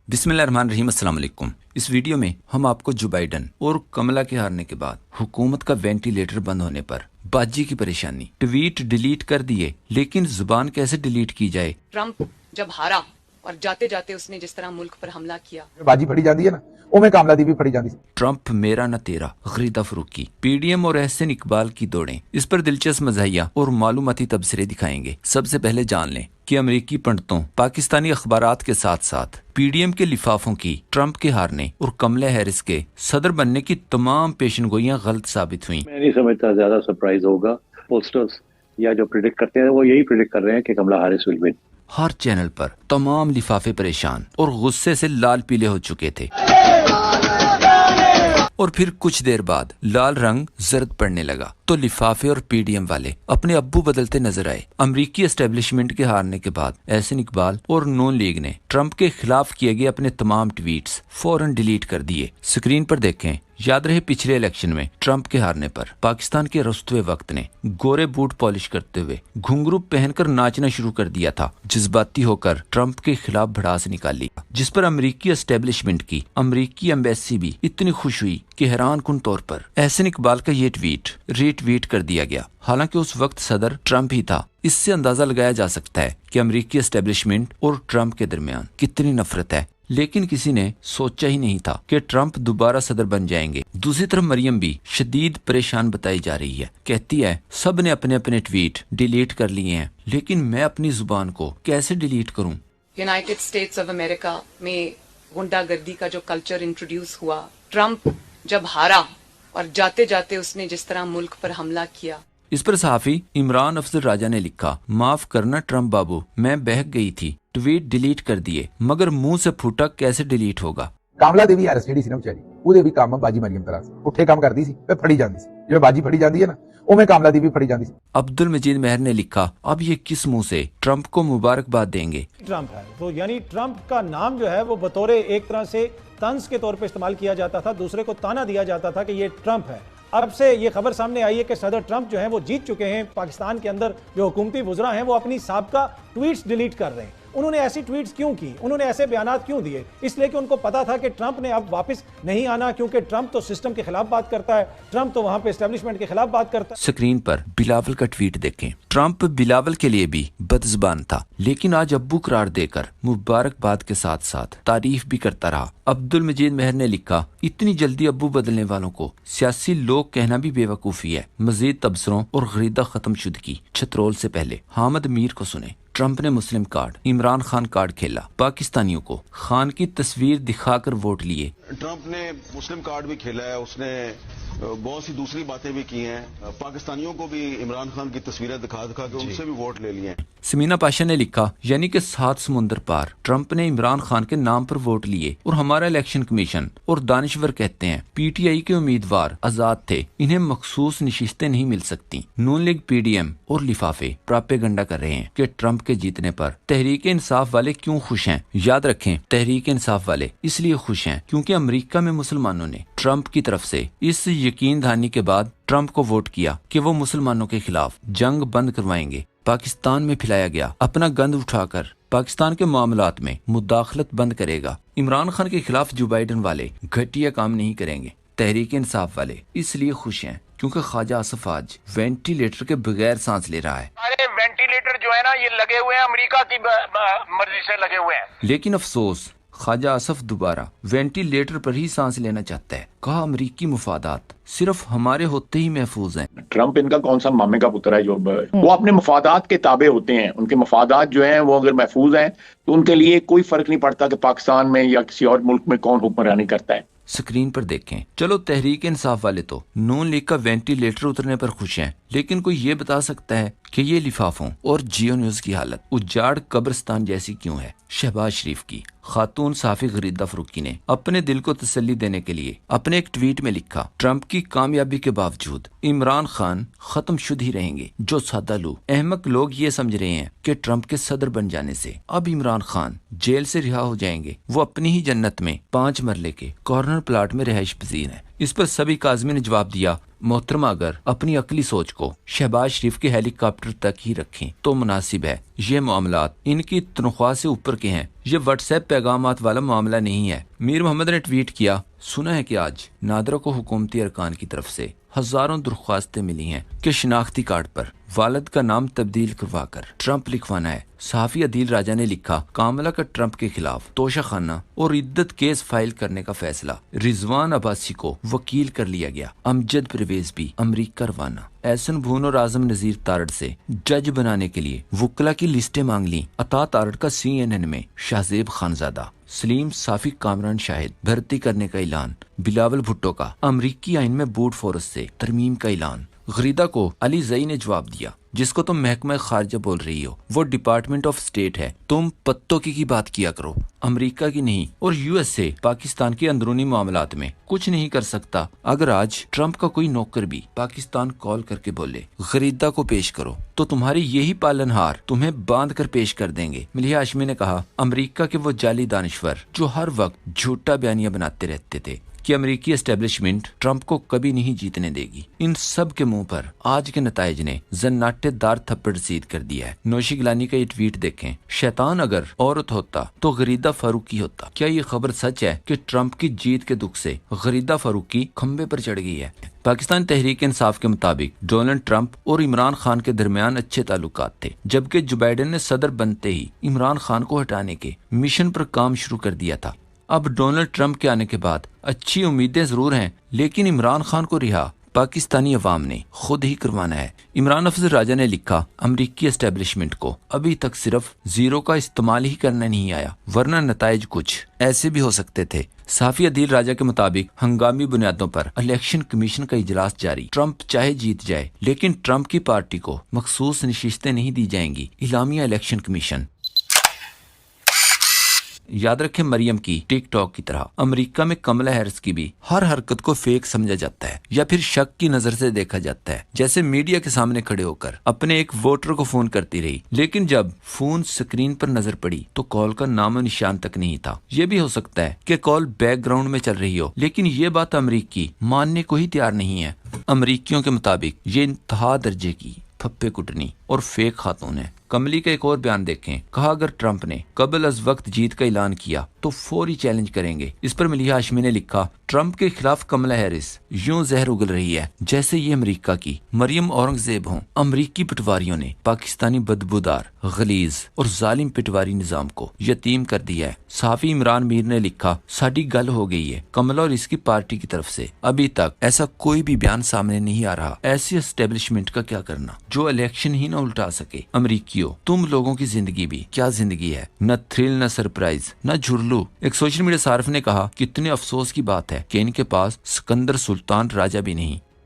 बिस्मिल्लाहिर्रहमानिर्रहीम, अस्सलाम वालेकुम। इस वीडियो में हम आपको जो बाइडन और कमला के हारने के बाद हुकूमत का वेंटिलेटर बंद होने पर बाजी की परेशानी, ट्वीट डिलीट कर दिए लेकिन जुबान कैसे डिलीट की जाए। ट्रंप जब हारा और जाते जाते उसने जिस तरह मुल्क पर हमला किया, बाजी फड़ी जाती है ना, उमें कामला दी भी फड़ी जाती। ट्रंप मेरा न तेरा, गरीदा फरूकी, पीडीएम और एहसन इकबाल की दौड़ें। इस पर दिलचस्प मज़ाहिया और मालूमाती तबसरे दिखाएंगे। सबसे पहले जान लें कि अमेरिकी पंडितों, पाकिस्तानी अखबारात के साथ साथ पीडीएम के लिफाफों की ट्रंप के हारने और कमला हैरिस के सदर बनने की तमाम पेशनगोइयां गलत साबित हुई। मैं नहीं समझता ज्यादा सरप्राइज होगा। पोस्टर्स या जो प्रिडिक्ट करते हैं वो यही प्रिडिक्ट कर रहे हैं कि कमला हैरिस विल विन। हर चैनल पर तमाम लिफाफे परेशान और गुस्से से लाल पीले हो चुके थे और फिर कुछ देर बाद लाल रंग जर्द पड़ने लगा तो लिफाफे और पीडीएम वाले अपने अब्बू बदलते नजर आए। अमरीकी एस्टेब्लिशमेंट के हारने के बाद एहसन इकबाल और नून लीग ने ट्रंप के खिलाफ किए गए अपने तमाम ट्वीट्स फौरन डिलीट कर दिए। स्क्रीन पर देखें। याद रहे पिछले इलेक्शन में ट्रंप के हारने पर पाकिस्तान के रस्तवे वक्त ने गोरे बूट पॉलिश करते हुए घुंघरू पहनकर नाचना शुरू कर दिया था। जज्बाती होकर ट्रंप के खिलाफ भड़ास निकाली, जिस पर अमरीकी एस्टेब्लिशमेंट की अमरीकी एम्बेसी भी इतनी खुश हुई कि हैरान कुन तौर पर एहसन इकबाल का ये ट्वीट रीट्वीट कर दिया गया। हालांकि उस वक्त सदर ट्रंप ही था। इससे अंदाजा लगाया जा सकता है कि अमरीकी एस्टेब्लिशमेंट और ट्रंप के दरमियान कितनी नफरत है। लेकिन किसी ने सोचा ही नहीं था कि ट्रंप दोबारा सदर बन जाएंगे। दूसरी तरफ मरियम भी शदीद परेशान बताई जा रही है। कहती है सब ने अपने अपने ट्वीट डिलीट कर लिए हैं, लेकिन मैं अपनी जुबान को कैसे डिलीट करूं। यूनाइटेड स्टेट्स ऑफ अमेरिका में गुंडागर्दी का जो कल्चर इंट्रोड्यूस हुआ, ट्रंप जब हारा और जाते जाते उसने जिस तरह मुल्क पर हमला किया। इस पर सहाफी इमरान अफजल राजा ने लिखा, माफ करना ट्रंप बाबू, मैं बहक गई थी, ट्वीट डिलीट कर दिए, मगर मुंह से फूटा कैसे डिलीट होगा। कामला देवी हैरिस ਜਿਹੜੀ ਸੀ ਨਾ ਵਿਚਾਰੀ, ਉਹਦੇ ਵੀ ਕੰਮ ਬਾਜੀ ਮਰੀਮ ਤਰ੍ਹਾਂ ਸੀ, ਪੁੱਠੇ ਕੰਮ ਕਰਦੀ ਸੀ ਤੇ ਫੜੀ ਜਾਂਦੀ ਸੀ। ਜਿਵੇਂ ਬਾਜੀ ਫੜੀ ਜਾਂਦੀ ਹੈ ਨਾ, ਉਵੇਂ ਕਾਮਲਾ ਦੀ ਵੀ फड़ी जाती थी। अब्दुल मजीद मेहर ने लिखा, अब ये किस मुंह से ट्रंप को मुबारकबाद देंगे। ट्रंप है तो यानी ट्रंप का नाम जो है वो बतौर एक तरह से तंज के तौर पे इस्तेमाल किया जाता था, दूसरे को ताना दिया जाता था कि ये ट्रंप है। अब से ये खबर सामने आई है कि सदर ट्रंप जो है वो जीत चुके हैं। पाकिस्तान के अंदर जो हुकूमती वुज़रा हैं वो अपनी साबका ट्वीट्स डिलीट कर रहे हैं। उन्होंने ऐसी ट्वीट्स क्यों की, उन्होंने ऐसे बयानात क्यों दिए? इसलिए कि उनको पता था कि ट्रंप ने अब वापस नहीं आना, क्योंकि ट्रंप तो सिस्टम के खिलाफ बात करता है, ट्रंप तो वहां पे एस्टेब्लिशमेंट के खिलाफ बात करता है। स्क्रीन पर बिलावल का ट्वीट देखें। ट्रंप बिलावल के लिए भी बदज़बान था, लेकिन आज अब्बू करार देकर मुबारकबाद के साथ साथ तारीफ भी करता रहा। अब्दुल मजीद मेहर ने लिखा, इतनी जल्दी अब्बू बदलने वालों को सियासी लोग कहना भी बेवकूफ़ी है। मजीद तबसरों और गरीदा खत्म शुदगी छतरोल से पहले हामिद मीर को सुने। ट्रंप ने मुस्लिम कार्ड, इमरान खान कार्ड खेला, पाकिस्तानियों को खान की तस्वीर दिखाकर वोट लिए। ट्रंप ने मुस्लिम कार्ड भी खेला है, उसने बहुत सी दूसरी बातें भी की हैं। पाकिस्तानियों को भी इमरान खान की तस्वीरें दिखा दिखा के उनसे भी वोट ले लिए हैं। समीना पाशा ने लिखा, यानी कि 7 समुंदर पार ट्रंप ने इमरान खान के नाम पर वोट लिए और हमारा इलेक्शन कमीशन और दानिश्वर कहते हैं पीटीआई के उम्मीदवार आजाद थे, इन्हें मखसूस नशिस्तें नहीं मिल सकती। नून लीग, पीडीएम और लिफाफे प्रापेगंडा कर रहे हैं कि ट्रंप के जीतने पर तहरीक इंसाफ वाले क्यों खुश हैं। याद रखें, तहरीक इंसाफ वाले इसलिए खुश हैं क्योंकि अमेरिका में मुसलमानों ने ट्रंप की तरफ से इस यकीन दहानी के बाद ट्रंप को वोट किया कि वो मुसलमानों के खिलाफ जंग बंद करवाएंगे। पाकिस्तान में फैलाया गया अपना गंद उठाकर पाकिस्तान के मामलात में मुदाखलत बंद करेगा। इमरान खान के खिलाफ जो बाइडन वाले घटिया काम नहीं करेंगे। तहरीक इंसाफ वाले इसलिए खुश हैं क्योंकि ख्वाजा आसफ आज वेंटिलेटर के बगैर सांस ले रहा है। अरे वेंटिलेटर जो है ना, ये लगे हुए हैं अमेरिका की मर्जी से लगे हुए हैं। लेकिन अफसोस, ख्वाजा आसफ दोबारा वेंटिलेटर पर ही सांस लेना चाहता है। कहा, अमरीकी मुफादात सिर्फ हमारे होते ही महफूज हैं। ट्रंप इनका कौन सा मामे का पुत्र है जो वो अपने मफादात के ताबे होते हैं। उनके मफादात जो हैं वो अगर महफूज हैं तो उनके लिए कोई फर्क नहीं पड़ता कि पाकिस्तान में या किसी और मुल्क में कौन हुक्मरानी करता है। स्क्रीन पर देखें। चलो, तहरीक इंसाफ वाले तो नून लीग का वेंटिलेटर उतरने पर खुश हैं, लेकिन कोई ये बता सकता है कि ये लिफाफों और जियो न्यूज की हालत उजाड़ कब्रिस्तान जैसी क्यों है। शहबाज शरीफ की खातून साफी गरीदा फरूकी ने अपने दिल को तसल्ली देने के लिए अपने एक ट्वीट में लिखा, ट्रंप की कामयाबी के बावजूद इमरान खान खत्म शुद ही रहेंगे। जो सादालू अहमक लोग ये समझ रहे हैं कि ट्रंप के सदर बन जाने से अब इमरान खान जेल से रिहा हो जाएंगे, वो अपनी ही जन्नत में 5 मरले के कॉर्नर प्लाट में रिहाइश पजीर है। इस पर सभी काजमी ने जवाब दिया, मोहतरमा अगर अपनी अकली सोच को शहबाज शरीफ के हेलीकॉप्टर तक ही रखें तो मुनासिब है। ये मामलात इनकी तनख्वाह से ऊपर के हैं। ये व्हाट्सएप पैगामात वाला मामला नहीं है। मीर मोहम्मद ने ट्वीट किया, सुना है कि आज नादरा को हुकूमती अरकान की तरफ से हजारों दरख्वास्तें मिली हैं कि शिनाख्ती कार्ड पर वालिद का नाम तब्दील करवाकर ट्रंप लिखवाना है। सहाफी अदील राजा ने लिखा, कामला का ट्रंप के खिलाफ तोशाखाना और इद्दत केस फाइल करने का फैसला। रिजवान अब्बासी को वकील कर लिया गया। अमजद परवेज भी अमरीका रवाना। एहसन भून और आजम नजीर तारड़ से जज बनाने के लिए वुकला की लिस्टें मांग ली। अता तारड़ का CNN में शाहजेब खानजादा। सलीम साफी कामरान शाहिद भर्ती करने का ऐलान। बिलावल भुट्टो का अमरीकी आइन में बूट फोर्स से तरमीम का ऐलान। गरीदा को अली जई ने जवाब दिया, जिसको तुम महकमा खारजा बोल रही हो वो डिपार्टमेंट ऑफ स्टेट है। तुम पत्तों की बात किया करो, अमेरिका की नहीं। और USA पाकिस्तान के अंदरूनी मामलात में कुछ नहीं कर सकता। अगर आज ट्रंप का कोई नौकर भी पाकिस्तान कॉल करके बोले गरीदा को पेश करो तो तुम्हारे यही पालनहार तुम्हें बांध कर पेश कर देंगे। मलिहा हाशमी ने कहा, अमेरिका के वो जाली दानिश्वर जो हर वक्त झूठा बयानिया बनाते रहते थे कि अमेरिकी एस्टेब्लिशमेंट ट्रंप को कभी नहीं जीतने देगी, इन सब के मुंह पर आज के नताइज ने जन्नाटेदार थप्पड़ रसीद कर दिया है। नौशी गिलानी का ये ट्वीट देखें, शैतान अगर औरत होता तो गरीदा फारूकी होता। क्या ये खबर सच है कि ट्रंप की जीत के दुख से गरीदा फारूकी खंबे पर चढ़ गई है? पाकिस्तान तहरीक इंसाफ के मुताबिक डोनाल्ड ट्रंप और इमरान खान के दरमियान अच्छे ताल्लुकात थे, जबकि जो बाइडेन ने सदर बनते ही इमरान खान को हटाने के मिशन पर काम शुरू कर दिया था। अब डोनाल्ड ट्रंप के आने के बाद अच्छी उम्मीदें जरूर हैं, लेकिन इमरान खान को रिहा पाकिस्तानी अवाम ने खुद ही करवाना है। इमरान अफजल राजा ने लिखा, अमरीकी एस्टेब्लिशमेंट को अभी तक सिर्फ जीरो का इस्तेमाल ही करना नहीं आया, वरना नताइज कुछ ऐसे भी हो सकते थे। साफी अदील राजा के मुताबिक हंगामी बुनियादों पर इलेक्शन कमीशन का इजलास जारी। ट्रंप चाहे जीत जाए, लेकिन ट्रंप की पार्टी को मखसूस नशिस्तें नहीं दी जाएंगी। इलामिया इलेक्शन कमीशन। याद रखें, मरियम की टिकटॉक की तरह अमेरिका में कमला हैरिस की भी हर हरकत को फेक समझा जाता है या फिर शक की नजर से देखा जाता है। जैसे मीडिया के सामने खड़े होकर अपने एक वोटर को फोन करती रही, लेकिन जब फोन स्क्रीन पर नजर पड़ी तो कॉल का नामो निशान तक नहीं था। ये भी हो सकता है कि कॉल बैकग्राउंड में चल रही हो, लेकिन ये बात अमेरिकी मानने को ही तैयार नहीं है। अमेरिकियों के मुताबिक ये इंतहा दर्जे की फप्पे कुटनी और फेक खातून है। कमली का एक और बयान देखें, कहा अगर ट्रंप ने कबल अज वक्त जीत का ऐलान किया तो फौरी चैलेंज करेंगे। इस पर मलिहा हाशमी ने लिखा, ट्रंप के खिलाफ कमला हैरिस यूं जहर उगल रही है जैसे ये अमेरिका की मरियम औरंगजेब हों। अमरीकी पटवारियों ने पाकिस्तानी बदबूदार, गलीज और जालिम पटवारी निजाम को यतीम कर दिया है। साफी इमरान मीर ने लिखा, साडी गल हो गई है कमला और इसकी पार्टी की तरफ से। अभी तक ऐसा कोई भी बयान सामने नहीं आ रहा। ऐसी एस्टेब्लिशमेंट का क्या करना जो इलेक्शन ही न उल्टा सके। अमरीकियों, तुम लोगों की जिंदगी भी क्या जिंदगी है, न थ्रिल न सरप्राइज न झुरलू। एक सोशल मीडिया सार्फ ने कहा, कितने अफसोस की बात है कि इनके पास सिकंदर सुल्तान राजा भी नहीं।